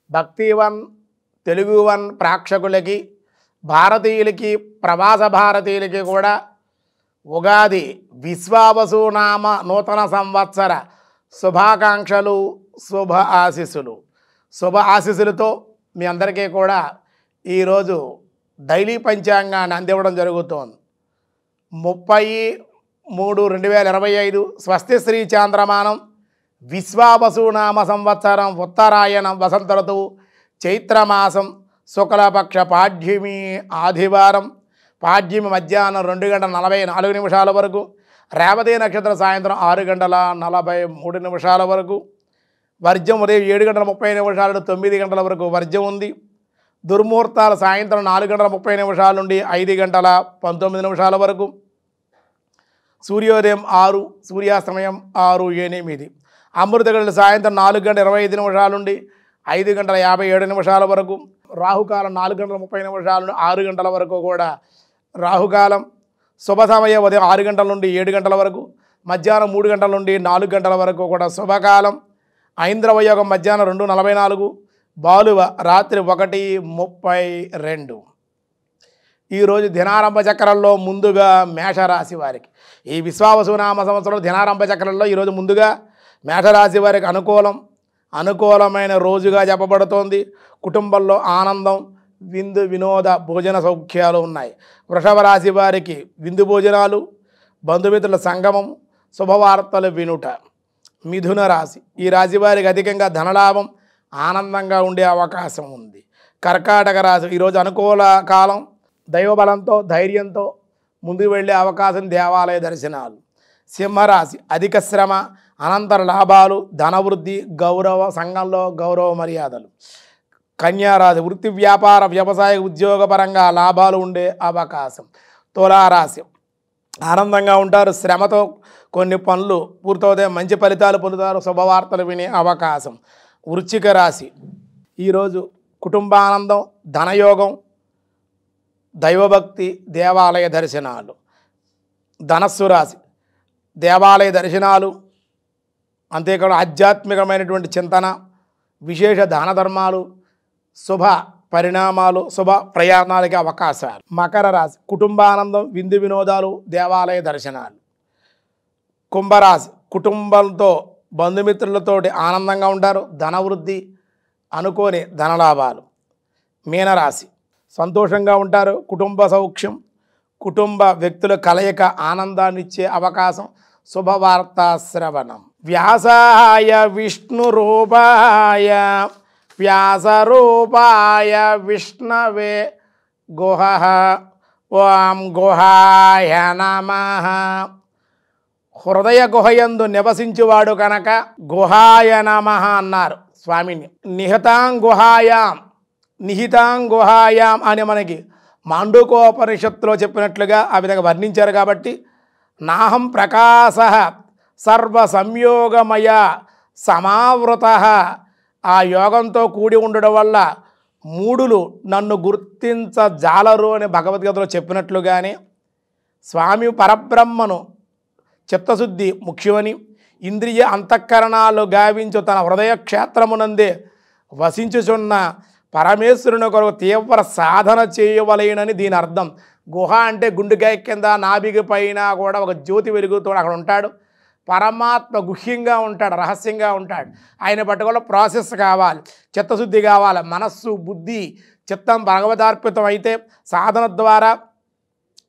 Bhaktivan Telugu one ప్రేక్షకులకి భారతీయులకి ప్రవాస భారతీయులకి కూడా ఉగాది విశ్వావసునామ నూతన సంవత్సర శుభాకాంక్షలు శుభ ఆశీస్సులతో మీ అందరికీ కూడా ఈరోజు డైలీ పంచాంగాన్ని అందివ్వడం జరుగుతోంది. 30/3/2025 స్వస్తి శ్రీ చాంద్రమానం విశ్వావసునామ సంవత్సరం ఉత్తరాయణం వసంత ఋతువు చైత్రమాసం శుక్లపక్ష పాడ్యమి ఆదివారం పాడ్యమి మధ్యాహ్నం 2:44 వరకు రేవతి నక్షత్రం సాయంత్రం 6:43 వరకు వర్జం ఉదయం 7:30 నుండి 9 వరకు వర్జం ఉంది. దుర్ముహూర్తాలు సాయంత్రం 4:30 నుండి 5:19 వరకు సూర్యోదయం 6 సూర్యాస్తమయం 6:08 అమృత గడియలు సాయంత్రం 4:25 నుండి 5:57 వరకు రాహుకాలం 4:30 నుండి 6 వరకు కూడా రాహుకాలం. శుభ సమయం ఉదయం 6 నుండి 7 వరకు మధ్యాహ్నం 3 నుండి 4 వరకు కూడా శుభకాలం. ఐంద్రవ యోగం మధ్యాహ్నం 2:44 బాలువ రాత్రి 1:32. ఈరోజు దినారంభ చక్రంలో ముందుగా మేషరాశి వారికి ఈ విశ్వావసునామ సంవత్సరం దినారంభ చక్రంలో ఈరోజు ముందుగా మేషరాశి వారికి అనుకూలమైన రోజుగా చెప్పబడుతోంది. కుటుంబంలో ఆనందం విందు వినోద భోజన సౌఖ్యాలు ఉన్నాయి. వృషభ రాశి వారికి విందు భోజనాలు బంధుమిత్రుల సంగమం శుభవార్తలు వినుట. మిథున రాశి ఈ రాశి వారికి అధికంగా ధనలాభం ఆనందంగా ఉండే అవకాశం ఉంది. కర్కాటక రాశి ఈరోజు అనుకూల కాలం దైవబలంతో ధైర్యంతో ముందుకు వెళ్ళే అవకాశం దేవాలయ దర్శనాలు. సింహరాశి అధిక శ్రమ అనంతర లాభాలు ధనవృద్ధి గౌరవ సంఘంలో గౌరవ మర్యాదలు. కన్యారాశి వృత్తి వ్యాపార వ్యవసాయ ఉద్యోగపరంగా లాభాలు ఉండే అవకాశం. తులారాశి ఆనందంగా ఉంటారు, శ్రమతో కొన్ని పనులు పూర్తవుతాయి, మంచి ఫలితాలు పొందుతారు, శుభవార్తలు వినే అవకాశం. వృశ్చిక రాశి ఈరోజు కుటుంబానందం ధనయోగం దైవభక్తి దేవాలయ దర్శనాలు. ధనస్సు రాశి దేవాలయ దర్శనాలు అంతేకాదు ఆధ్యాత్మికమైనటువంటి చింతన విశేష దాన ధర్మాలు శుభ పరిణామాలు శుభ ప్రయాణాలకి అవకాశాలు. మకర రాశి కుటుంబానందం విందు వినోదాలు దేవాలయ దర్శనాలు. కుంభరాశి కుటుంబంతో బంధుమిత్రులతోటి ఆనందంగా ఉంటారు, ధనవృద్ధి అనుకోని ధనలాభాలు. మీనరాశి సంతోషంగా ఉంటారు, కుటుంబ సౌఖ్యం కుటుంబ వ్యక్తుల కలయిక ఆనందాన్ని ఇచ్చే అవకాశం శుభవార్తా శ్రవణం. వ్యాసాయ విష్ణురూపాయ వ్యాసరూపాయ విష్ణవే గుహః ఓం గుహాయ నమః. హృదయ గుహయందు నివసించువాడు కనుక గుహాయ నమః అన్నారు స్వామిని. నిహితాం గుహాయాం అని మనకి మాండూకోపనిషత్తులో చెప్పినట్లుగా ఆ విధంగా వర్ణించారు. కాబట్టి నాహం ప్రకాశ సర్వ సంయోగమయ సమావృత ఆ యోగంతో కూడి ఉండడం వల్ల మూడులు నన్ను గుర్తించజాలరు అని భగవద్గీతలో చెప్పినట్లుగానే స్వామి పరబ్రహ్మను చిత్తశుద్ధి ముఖ్యమని ఇంద్రియ అంతఃకరణాలు గావించు తన హృదయ క్షేత్రమునందే వసించుచున్న పరమేశ్వరుని కొరకు తీవ్ర సాధన చేయవలేనని దీని అర్థం. గుహ అంటే గుండెకాయ కింద నాభికి పైన కూడా ఒక జ్యోతి వెలుగుతూ అక్కడ ఉంటాడు. పరమాత్మ గుహ్యంగా ఉంటాడు, రహస్యంగా ఉంటాడు. ఆయన పట్టుకోవడం ప్రాసెస్ కావాలి, చిత్తశుద్ధి కావాలి. మనస్సు బుద్ధి చిత్తం భగవదార్పితం అయితే సాధన ద్వారా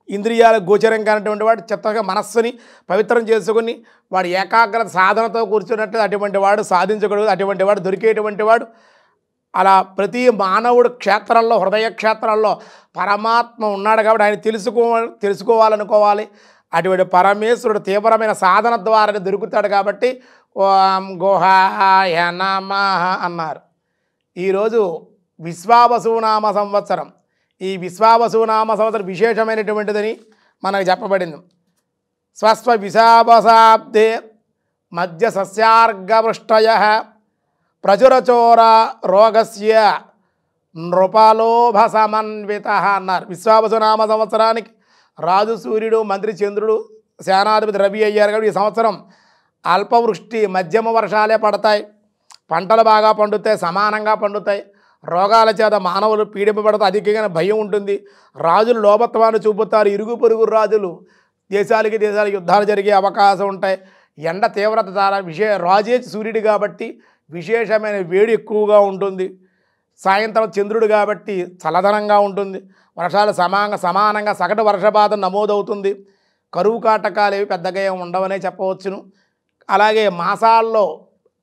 ఇంద్రియాల గోచరం కానటువంటి వాడు చిత్తగా మనస్సుని పవిత్రం చేసుకుని వాడు ఏకాగ్రత సాధనతో కూర్చున్నట్టు అటువంటి వాడు సాధించకూడదు, అటువంటి వాడు దొరికేటువంటి వాడు. అలా ప్రతి మానవుడు క్షేత్రంలో హృదయ క్షేత్రంలో పరమాత్మ ఉన్నాడు కాబట్టి ఆయన తెలుసుకోవాలనుకోవాలి. అటువంటి పరమేశ్వరుడు తీవ్రమైన సాధన ద్వారా దొరుకుతాడు. కాబట్టి ఓం గుహాయ నమః అన్నారు. ఈరోజు విశ్వావసునామ సంవత్సరం. ఈ విశ్వావసునామ సంవత్సరం విశేషమైనటువంటిదని మనకు చెప్పబడింది. స్వస్వ విశావసాబ్దే మధ్య సస్యార్గవృష్టయ ప్రచురచోర రోగస్య నృపలోభ సమన్విత అన్నారు. విశ్వావసునామ సంవత్సరానికి రాజు సూర్యుడు, మంత్రి చంద్రుడు, సేనాధిపతి రవి అయ్యారు. కాబట్టి ఈ సంవత్సరం అల్పవృష్టి మధ్యమ వర్షాలే పడతాయి. పంటలు బాగా పండుతాయి, సమానంగా పండుతాయి. రోగాల చేత మానవులు పీడింపబడతా అధికంగా భయం ఉంటుంది. రాజులు లోభత్వాన్ని చూపుతారు. ఇరుగు పొరుగు రాజులు దేశాలకి యుద్ధాలు జరిగే అవకాశం ఉంటాయి. ఎండ తీవ్రత చాలా రాజే సూర్యుడు కాబట్టి విశేషమైన వేడి ఎక్కువగా ఉంటుంది. సాయంత్రం చంద్రుడు కాబట్టి చల్లదనంగా ఉంటుంది. వర్షాలు సమానంగా సగటు వర్షపాతం నమోదవుతుంది. కరువు కాటకాలు ఏవి పెద్దగా ఏమి ఉండవనే చెప్పవచ్చును. అలాగే మాసాల్లో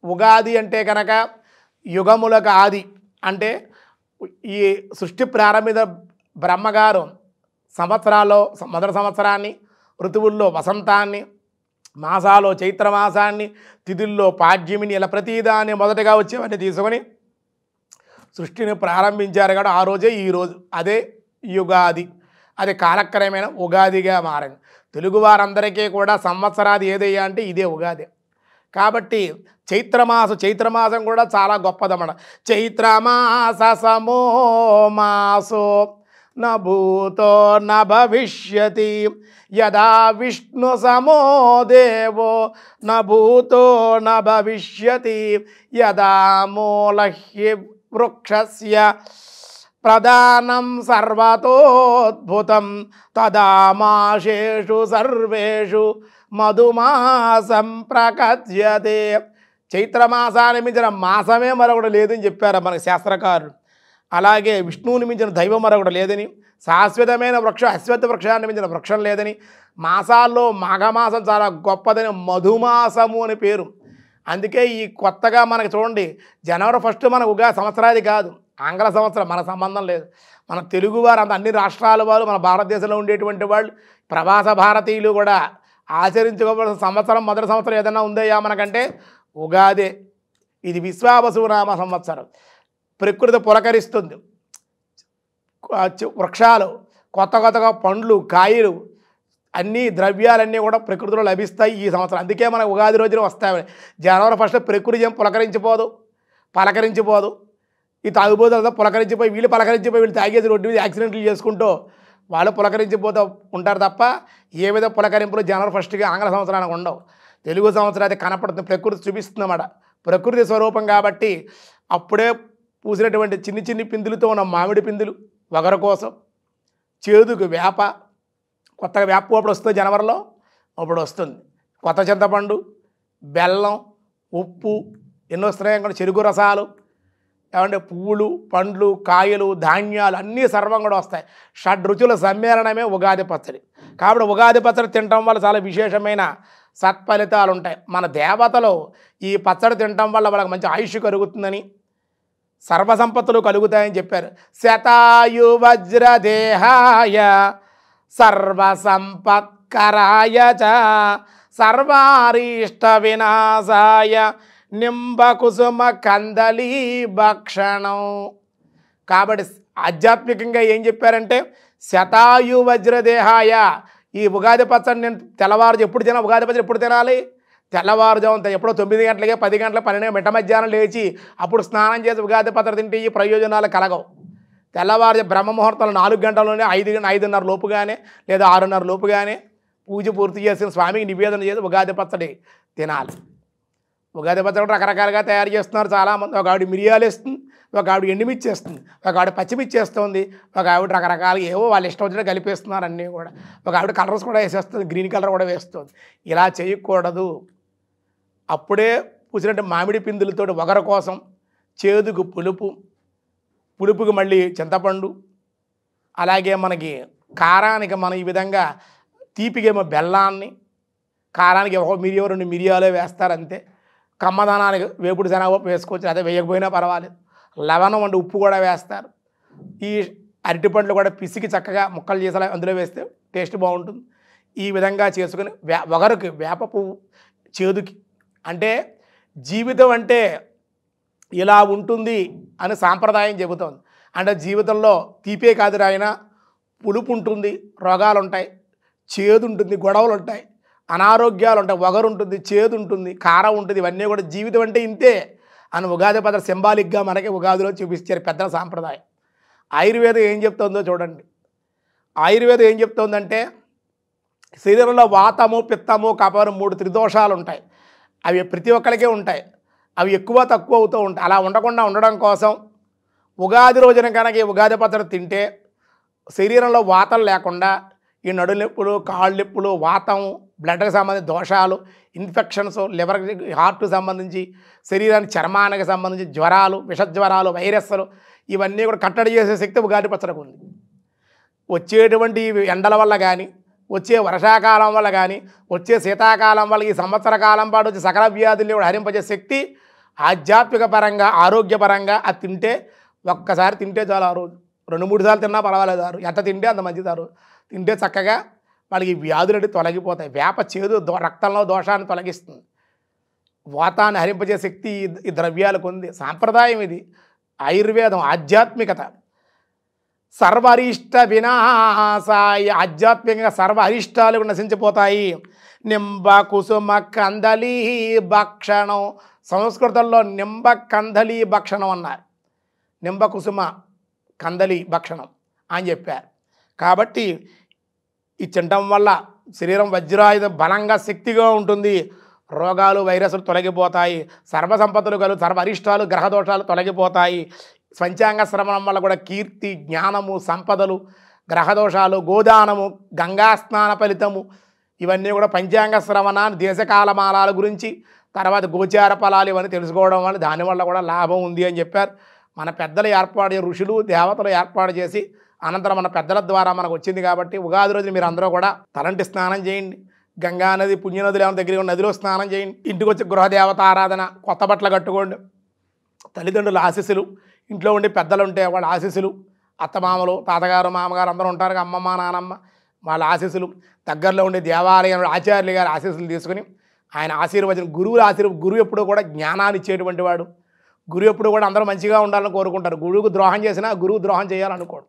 ఉగాది అంటే కనుక యుగములకు ఆది, అంటే ఈ సృష్టి ప్రారంభిత బ్రహ్మగారు సంవత్సరాల్లో మొదటి సంవత్సరాన్ని, ఋతువుల్లో వసంతాన్ని, మాసాలో చైత్రమాసాన్ని, తిథుల్లో పాడ్యమిని, ఇలా ప్రతిదాన్ని మొదటగా వచ్చేవన్నీ తీసుకొని సృష్టిని ప్రారంభించారు. కాబట్టి ఆ రోజే ఈరోజు అదే యుగాది. అది కాలక్రమేణా ఉగాదిగా మారింది. తెలుగువారందరికీ కూడా సంవత్సరాది ఏదయ్యా అంటే ఇదే ఉగాది. కాబట్టి చైత్రమాసం కూడా చాలా గొప్పదన్నమాట. చైత్రమాస సమో మాసో న భూతో న భవిష్యతి యదా విష్ణు సమో దేవో న భూతో న భవిష్యతి యదా మూలహ్య వృక్షస్య ప్రధానం సర్వతోద్భుతం తదా మాసేషు సర్వేషు మధుమాసం ప్రకథ్యతే. చైత్రమాసాన్ని మించిన మాసమే మరొకటి లేదని చెప్పారు మనకు శాస్త్రకారులు. అలాగే విష్ణువుని మించిన దైవం మరొకటి లేదని, శాశ్వతమైన వృక్షం అశ్వత్థ వృక్షాన్ని మించిన వృక్షం లేదని, మాసాల్లో మాఘమాసం చాలా గొప్పదని మధుమాసము అని పేరు. అందుకే ఈ కొత్తగా మనకు చూడండి, జనవరి 1 మన సంవత్సరాది కాదు, ఆంగ్ల సంవత్సరం, మన సంబంధం లేదు. మన తెలుగువారు అన్ని రాష్ట్రాల వారు, మన భారతదేశంలో ఉండేటువంటి వాళ్ళు, ప్రవాస భారతీయులు కూడా ఆచరించుకోవాల్సిన సంవత్సరం, మొదటి సంవత్సరం ఏదైనా ఉందయ్యా మనకంటే ఉగాదే. ఇది విశ్వావసునామ సంవత్సరం. ప్రకృతి పులకరిస్తుంది, వృక్షాలు కొత్తగా పండ్లు కాయలు అన్నీ ద్రవ్యాలన్నీ కూడా ప్రకృతిలో లభిస్తాయి ఈ సంవత్సరం. అందుకే మనకు ఉగాది రోజున వస్తాయి. జనవరి 1 ప్రకృతి ఏం పలకరించిపోదు. ఈ తాగుబోతులతో పులకరించిపోయి వీళ్ళు తాగేసి రోడ్డు మీద యాక్సిడెంట్లు చేసుకుంటూ వాళ్ళు పులకరించిపోతూ ఉంటారు తప్ప ఏ విధ పులకరింపులు జనవరి 1కి ఆంగ్ల సంవత్సరానికి ఉండవు. తెలుగు సంవత్సరం అయితే కనపడుతుంది, ప్రకృతి చూపిస్తుందన్నమాట. ప్రకృతి స్వరూపం కాబట్టి అప్పుడే పూసినటువంటి చిన్ని పిందులతో ఉన్న మామిడి పిందులు వగరు కోసం, చేదుకు వేప, కొత్తగా వేప అప్పుడు వస్తుంది జనవరిలో, అప్పుడు వస్తుంది. కొత్త చింతపండు, బెల్లం, ఉప్పు ఎన్నో వస్తున్నాయి కూడా, చెరుకు రసాలు, ఏమంటే పువ్వులు, పండ్లు, కాయలు, ధాన్యాలు అన్నీ సర్వం కూడా వస్తాయి. షడ్రుచుల సమ్మేళనమే ఉగాది పచ్చడి. కాబట్టి ఉగాది పచ్చడి తినటం వల్ల చాలా విశేషమైన సత్ఫలితాలు ఉంటాయి. మన దేవతలు ఈ పచ్చడి తినటం వల్ల వాళ్ళకి మంచి ఆయుష్ కలుగుతుందని, సర్వసంపత్తులు కలుగుతాయని చెప్పారు. శతాయు వజ్రదేహాయ సర్వసంపత్కరాయ చ సర్వారీష్ట వినాశాయ నింబకుసుమ కందలీ భక్షణం. కాబట్టి ఆధ్యాత్మికంగా ఏం చెప్పారంటే శతాయు వజ్రదేహాయ, ఈ ఉగాది పచ్చడి నేను ఎప్పుడు తినా, ఉగాది పచ్చడి ఎప్పుడు తినాలి? తెల్లవారుజామున ఎప్పుడో 9 గంటలకే 10 గంటలకు 12 మిట్ట మధ్యాహ్నం లేచి అప్పుడు స్నానం చేసి ఉగాది పచ్చడి తింటే ఈ ప్రయోజనాలు కలగవు. తెల్లవారు బ్రహ్మముహూర్తాలు 4 గంటల్లోనే 5:30 లోపుగానే లేదా 6:30 లోపుగానే పూజ పూర్తి చేసిన స్వామికి నివేదన చేసి ఉగాది పచ్చడి తినాలి. ఉగాది పచ్చడి రకరకాలుగా తయారు చేస్తున్నారు చాలామంది. ఒక ఆవిడ మిరియాలు వేస్తుంది, ఒక ఆవిడ ఎండుమిర్చి వేస్తుంది, ఒక ఆవిడ పచ్చిమిర్చి వేస్తుంది, ఒక ఆవిడ రకరకాలుగా ఏవో వాళ్ళు ఇష్టం వచ్చినట్టు కలిపేస్తున్నారు అన్నీ కూడా. ఒక ఆవిడ కలర్స్ కూడా వేసేస్తుంది, గ్రీన్ కలర్ కూడా వేస్తుంది. ఇలా చేయకూడదు. అప్పుడే పూసినట్టు మామిడి పిందులతో వగర కోసం, చేదుకు పులుపుకి మళ్ళీ చింతపండు, అలాగే మనకి కారానికి మనం ఈ విధంగా తీపికేమో బెల్లాన్ని, కారానికి ఒక 2 మిరియాలు వేస్తారు అంతే. కమ్మదనానికి వేపుడు శనగపప్పు వేసుకోవచ్చు, అదే వేయకపోయినా పర్వాలేదు. లవణం అంటే ఉప్పు కూడా వేస్తారు. ఈ అరటిపండ్లు కూడా పిసికి చక్కగా ముక్కలు చేసేలా అందులో వేస్తే టేస్ట్ బాగుంటుంది. ఈ విధంగా చేసుకుని వగరుకి వేప పువ్వు, చేదుకి, అంటే జీవితం అంటే ఇలా ఉంటుంది అని సాంప్రదాయం చెబుతోంది. అంటే జీవితంలో తీపే కాదు రాయినా పులుపు ఉంటుంది, రోగాలు ఉంటాయి, చేదు ఉంటుంది, గొడవలు ఉంటాయి, అనారోగ్యాలు ఉంటాయి, వగరు ఉంటుంది, చేదు ఉంటుంది, కారం ఉంటుంది. ఇవన్నీ కూడా జీవితం అంటే ఇంతే అని ఉగాది పచ్చడి సింబాలిక్గా మనకి ఉగాదిలో చూపించారు పెద్దల సాంప్రదాయం. ఆయుర్వేదం ఏం చెప్తుందో చూడండి. ఆయుర్వేదం ఏం చెప్తుందంటే శరీరంలో వాతము, పిత్తము, కఫము 3 త్రిదోషాలు ఉంటాయి. అవి ప్రతి ఒక్కరికే ఉంటాయి. అవి ఎక్కువ తక్కువ అవుతూ ఉంటాయి. అలా ఉండకుండా ఉండడం కోసం ఉగాది రోజున కనుక ఈ ఉగాది పచ్చడి తింటే శరీరంలో వాతం లేకుండా ఈ నడుము నొప్పులు, కాళ్ళు నొప్పులు, వాతం, బ్లడ్కి సంబంధించిన దోషాలు, ఇన్ఫెక్షన్స్, లివర్, హార్ట్కి సంబంధించి, శరీరానికి చర్మానికి సంబంధించి జ్వరాలు, విషజ్వరాలు, వైరస్లు ఇవన్నీ కూడా కట్టడి చేసే శక్తి ఉగాది పచ్చడికి ఉంది. వచ్చేటువంటి ఎండల వల్ల కానీ, వచ్చే వర్షాకాలం వల్ల కానీ, వచ్చే శీతాకాలం వల్ల ఈ సంవత్సర కాలం పాటు వచ్చే సకల వ్యాధుల్ని కూడా హరింపజే శక్తి ఆధ్యాత్మిక పరంగా, ఆరోగ్యపరంగా అది తింటే ఒక్కసారి తింటే చాలు. ఆ రోజు 2-3 సార్లు తిన్నా పర్వాలేదు. ఎంత తింటే అంత మంచిదారు. తింటే చక్కగా వాళ్ళకి వ్యాధులు తొలగిపోతాయి. వేప చేదు రక్తంలో దోషాన్ని తొలగిస్తుంది. వాతాన్ని హరింపజే శక్తి ఈ ద్రవ్యాలకు ఉంది. సాంప్రదాయం ఇది, ఆయుర్వేదం, ఆధ్యాత్మికత. సర్వ అరిష్ట వినాశాయ, ఆధ్యాత్మికంగా సర్వ అరిష్టాలు నశించిపోతాయి. నింబ కుసుమ కందలి భక్షణం, సంస్కృతంలో నింబ కందలి భక్షణం అన్నారు. నింబ కుసుమ కందలి భక్షణం అని చెప్పారు. కాబట్టి ఈ తినడం వల్ల శరీరం వజ్రాయుధ బలంగా శక్తిగా ఉంటుంది. రోగాలు, వైరస్లు తొలగిపోతాయి. సర్వసంపత్తులు కలుగు, సర్వ అరిష్టాలు, గ్రహదోషాలు తొలగిపోతాయి. పంచాంగ శ్రవణం వల్ల కూడా కీర్తి, జ్ఞానము, సంపదలు, గ్రహదోషాలు, గోదానము, గంగా స్నాన ఫలితము ఇవన్నీ కూడా పంచాంగ శ్రవణాన్ని, దేశకాలమానాల గురించి, తర్వాత గోచార ఫలాలు ఇవన్నీ తెలుసుకోవడం వల్ల దానివల్ల కూడా లాభం ఉంది అని చెప్పారు. మన పెద్దలు ఏర్పాటు, ఋషులు, దేవతలు ఏర్పాటు చేసి అనంతరం మన పెద్దల ద్వారా మనకు వచ్చింది. కాబట్టి ఉగాది రోజు మీరు అందరూ కూడా తలంటి స్నానం చేయండి. గంగా నది, పుణ్యనదులు ఏమైనా దగ్గర నదిలో స్నానం చేయండి. ఇంటికి వచ్చి గృహదేవత ఆరాధన, కొత్త బట్టలు కట్టుకోండి. తల్లిదండ్రుల ఆశీస్సులు, ఇంట్లో ఉండి పెద్దలు ఉంటే వాళ్ళ ఆశీస్సులు, అత్తమామలు, తాతగారు, మామగారు అందరూ ఉంటారు, అమ్మమ్మ, నానమ్మ, వాళ్ళ ఆశీస్సులు, దగ్గరలో ఉండే దేవాలయంలో ఆచార్యులు గారి ఆశీస్సులు తీసుకుని ఆయన ఆశీర్వచనం, గురువు ఎప్పుడూ కూడా జ్ఞానాన్ని ఇచ్చేటువంటి వాడు. గురువు ఎప్పుడు కూడా అందరూ మంచిగా ఉండాలని కోరుకుంటారు. గురువుకు ద్రోహం చేసినా గురువు ద్రోహం చేయాలనుకోడు.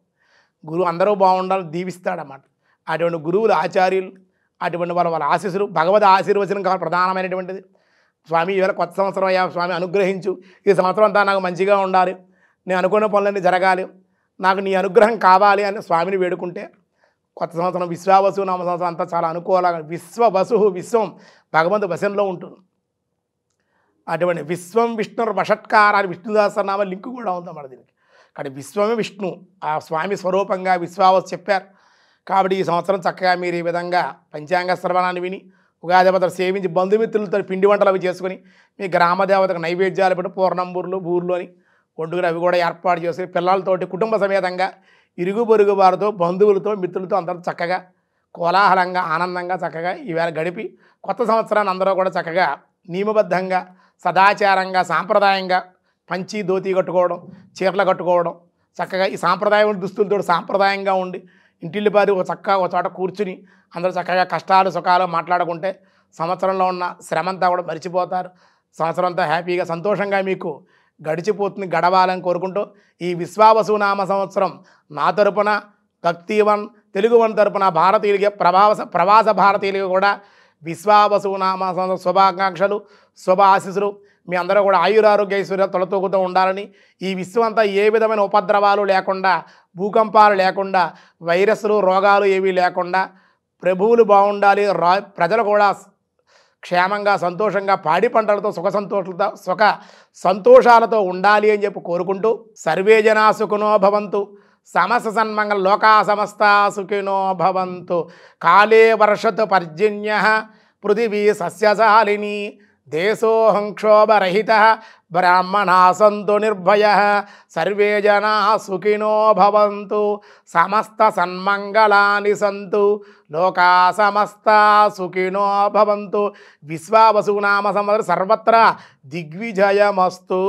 గురువు అందరూ బాగుండాలని దీవిస్తాడన్నమాట. అటువంటి గురువులు, ఆచార్యులు, అటువంటి వాళ్ళ ఆశీస్సులు, భగవద్ ఆశీర్వచనం కావాలి ప్రధానమైనటువంటిది. స్వామి ఈవేళ కొత్త సంవత్సరం అయ్యా, స్వామి అనుగ్రహించు, ఈ సంవత్సరం అంతా నాకు మంచిగా ఉండాలి, నేను అనుకున్న పనులన్నీ జరగాలి, నాకు నీ అనుగ్రహం కావాలి అని స్వామిని వేడుకుంటే కొత్త సంవత్సరం, విశ్వావసు నామ సంవత్సరం అంతా చాలా అనుకూలంగా, విశ్వవసు, విశ్వం భగవంతు వశంలో ఉంటుంది. అటువంటి విశ్వం విష్ణు వషట్కారాన్ని విష్ణుదాసనామ లింకు కూడా ఉందన్నమాట దీనికి. కానీ విశ్వమే విష్ణు, ఆ స్వామి స్వరూపంగా విశ్వావసు చెప్పారు. కాబట్టి ఈ సంవత్సరం చక్కగా మీరు ఈ విధంగా పంచాంగ శ్రవణాన్ని విని ఉగాది పచ్చడి సేవించి బంధుమిత్రులతో పిండి వంటలు అవి చేసుకుని మీ గ్రామదేవతకు నైవేద్యాలు పెట్టి పూర్ణంబూర్లు, బూర్లు అని వండుకుని అవి కూడా ఏర్పాటు చేసుకుని పిల్లలతోటి కుటుంబ సమేతంగా ఇరుగు పొరుగు వారితో, బంధువులతో, మిత్రులతో అందరూ చక్కగా కోలాహలంగా, ఆనందంగా చక్కగా ఈవేళ గడిపి కొత్త సంవత్సరాన్ని అందరూ కూడా చక్కగా నియమబద్ధంగా, సదాచారంగా, సాంప్రదాయంగా పంచి ధోతి కట్టుకోవడం, చీరలు కట్టుకోవడం, చక్కగా ఈ సాంప్రదాయం దుస్తులతో సాంప్రదాయంగా ఉండి ఇంటిల్లిపాది ఒక చక్కగా ఒక చోట కూర్చుని అందరూ చక్కగా కష్టాలు సుఖాలు మాట్లాడుకుంటే సంవత్సరంలో ఉన్న శ్రమంతా కూడా మర్చిపోతారు. సంవత్సరం అంతా హ్యాపీగా సంతోషంగా మీకు గడిచిపోతుంది, గడవాలని కోరుకుంటూ ఈ విశ్వావసు నామ సంవత్సరం నా తరపున, భక్తివన్ తెలుగువన్ తరపున భారతీయులకి, ప్రవాస భారతీయులకి కూడా విశ్వావసు నామ సంవత్సరం శుభాకాంక్షలు, శుభ ఆశీస్సులు. మీ అందరూ కూడా ఆయురారోగ్య ఐశ్వర్యాలు తొలతూగుతూ ఉండాలని, ఈ విశ్వం అంతా ఏ విధమైన ఉపద్రవాలు లేకుండా, భూకంపాలు లేకుండా, వైరస్లు, రోగాలు ఏవీ లేకుండా ప్రభువులు బాగుండాలి, ప్రజలు కూడా క్షేమంగా, సంతోషంగా, పాడి పంటలతో సుఖ సంతోషాలతో ఉండాలి అని చెప్పి కోరుకుంటూ సర్వే జనా సుఖినో భవంతు, సమస్త సన్మంగళ లోకా సమస్తా సుఖినో భవంతు, కాలే వర్షతు పర్జన్యః, పృథివీ సస్యశాలిని, దేశోహం క్షోభరహితః, బ్రాహ్మణా సంతు నిర్భయః, సర్వే జనా సుఖినో భవంతు, సమస్త సన్మంగళాని సంతు, లోకా సమస్తా సుఖినో భవంతు. విశ్వావసు నామ సంవత్సరం సర్వత్రా దిగ్విజయమస్తు.